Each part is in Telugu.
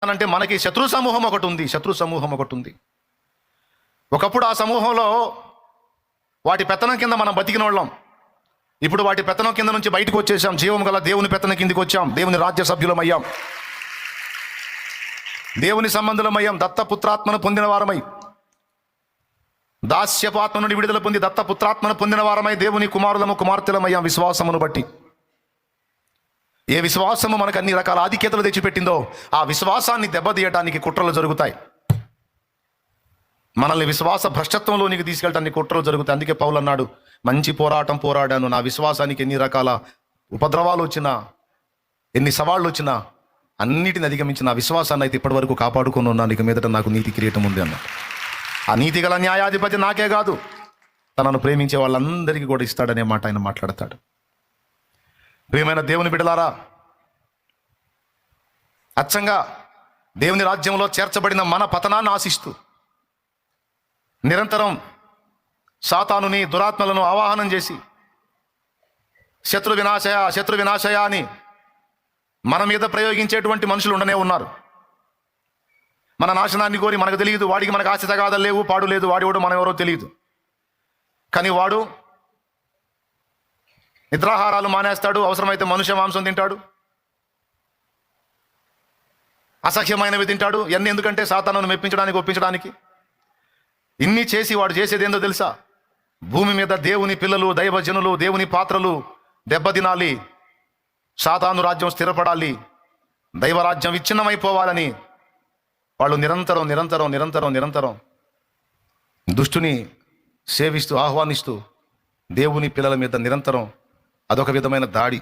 అంటే మనకి శత్రు సమూహం ఒకటి ఉంది. ఒకప్పుడు ఆ సమూహంలో వాటి పెత్తనం కింద మనం బతికిన వాళ్ళం. ఇప్పుడు వాటి పెత్తనం కింద నుంచి బయటకు వచ్చేసాం. జీవం గల దేవుని పెత్తనం కిందికి వచ్చాం. దేవుని రాజ్య సభ్యులమయ్యాం, దేవుని సంబంధులమయ్యాం. దత్తపుత్రాత్మను పొందిన వారమై, దాస్యపు ఆత్మ నుండి విడుదల పొంది దత్తపుత్రాత్మను పొందిన వారమై దేవుని కుమారులము కుమార్తెలమయ్యాం విశ్వాసమును బట్టి. ఏ విశ్వాసము మనకు అన్ని రకాల ఆధిక్యతలు తెచ్చిపెట్టిందో ఆ విశ్వాసాన్ని దెబ్బతీయటానికి కుట్రలు జరుగుతాయి. మనల్ని విశ్వాస భ్రష్టత్వంలోనికి తీసుకెళ్ళటానికి కుట్రలు జరుగుతాయి. అందుకే పౌలు అన్నాడు, మంచి పోరాటం పోరాడాను, నా విశ్వాసానికి ఎన్ని రకాల ఉపద్రవాలు వచ్చినా, ఎన్ని సవాళ్ళు వచ్చినా అన్నిటిని అధిగమించి నా విశ్వాసాన్ని అయితే ఇప్పటి వరకు కాపాడుకుని ఉన్నాను. ఇక మీదట నాకు నీతి కిరీటం ఉంది అన్నాడు. ఆ నీతి గల న్యాయాధిపతి నాకే కాదు, తనను ప్రేమించే వాళ్ళందరికీ కూడా ఇస్తాడనే మాట ఆయన మాట్లాడతాడు. ప్రియమైన దేవుని బిడ్డలారా, అచ్చంగా దేవుని రాజ్యంలో చేర్చబడిన మన పతనాన్ని ఆశిస్తూ నిరంతరం సాతానుని దురాత్మలను ఆవాహనం చేసి శత్రు వినాశయ అని మన మీద ప్రయోగించేటువంటి మనుషులు ఉండనే ఉన్నారు. మన నాశనాన్ని కోరి మనకు తెలియదు, వాడికి మనకు ఆశ తగాదలు లేవు, పాడు లేదు, వాడు మనం ఎవరో తెలియదు. కానీ వాడు నిద్రాహారాలు మానేస్తాడు, అవసరమైతే మనుష్య మాంసం తింటాడు, అసహ్యమైనవి తింటాడు. ఇవన్నీ ఎందుకంటే సాతానును మెప్పించడానికి, ఒప్పించడానికి. ఇన్ని చేసి వాడు చేసేది ఏందో తెలుసా? భూమి మీద దేవుని పిల్లలు, దైవజనులు, దేవుని పాత్రలు దెబ్బతినాలి, సాతాను రాజ్యం స్థిరపడాలి, దైవరాజ్యం విచ్ఛిన్నమైపోవాలని వాళ్ళు నిరంతరం దుష్టుని సేవిస్తూ ఆహ్వానిస్తూ దేవుని పిల్లల మీద నిరంతరం అదొక విధమైన దాడి.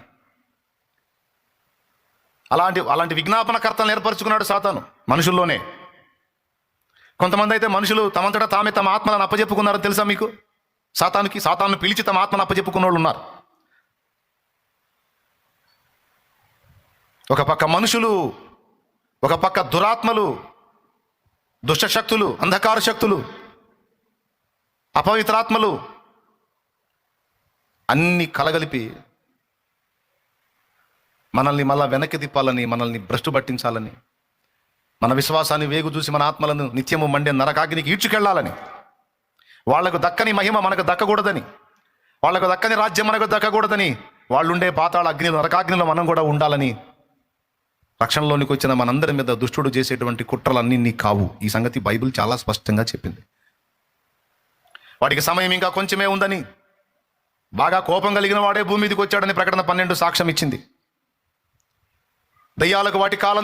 అలాంటి విజ్ఞాపనకర్తలను ఏర్పరచుకున్నాడు సాతాను మనుషుల్లోనే. కొంతమంది అయితే మనుషులు తమంతటా తామే తమ ఆత్మలను అప్పచెప్పుకున్నారని తెలుసా మీకు? సాతాను పిలిచి తమ ఆత్మను అప్పచెప్పుకున్న వాళ్ళు ఉన్నారు. ఒక పక్క మనుషులు, ఒక పక్క దురాత్మలు, దుష్టశక్తులు, అంధకార శక్తులు, అపవిత్రాత్మలు అన్ని కలగలిపి మనల్ని మళ్ళా వెనక్కి తిప్పాలని, మనల్ని భ్రష్టు పట్టించాలని, మన విశ్వాసాన్ని వేగు చూసి మన ఆత్మలను నిత్యము మండే నరకాగ్నికి ఈడ్చుకెళ్లాలని, వాళ్లకు దక్కని మహిమ మనకు దక్కకూడదని, వాళ్లకు దక్కని రాజ్యం మనకు దక్కకూడదని, వాళ్ళుండే పాతాళ అగ్నిలో, నరకాగ్నిలో మనం కూడా ఉండాలని రక్షణలోనికి వచ్చిన మనందరి మీద దుష్టుడు చేసేటువంటి కుట్రలన్నీ కావు. ఈ సంగతి బైబిల్ చాలా స్పష్టంగా చెప్పింది. వాడికి సమయం ఇంకా కొంచెమే ఉందని, బాగా కోపం కలిగిన వాడే భూమి మీదకి వచ్చాడని ప్రకటన 12 సాక్ష్యం ఇచ్చింది. దయ్యాలకు వాటి కాలం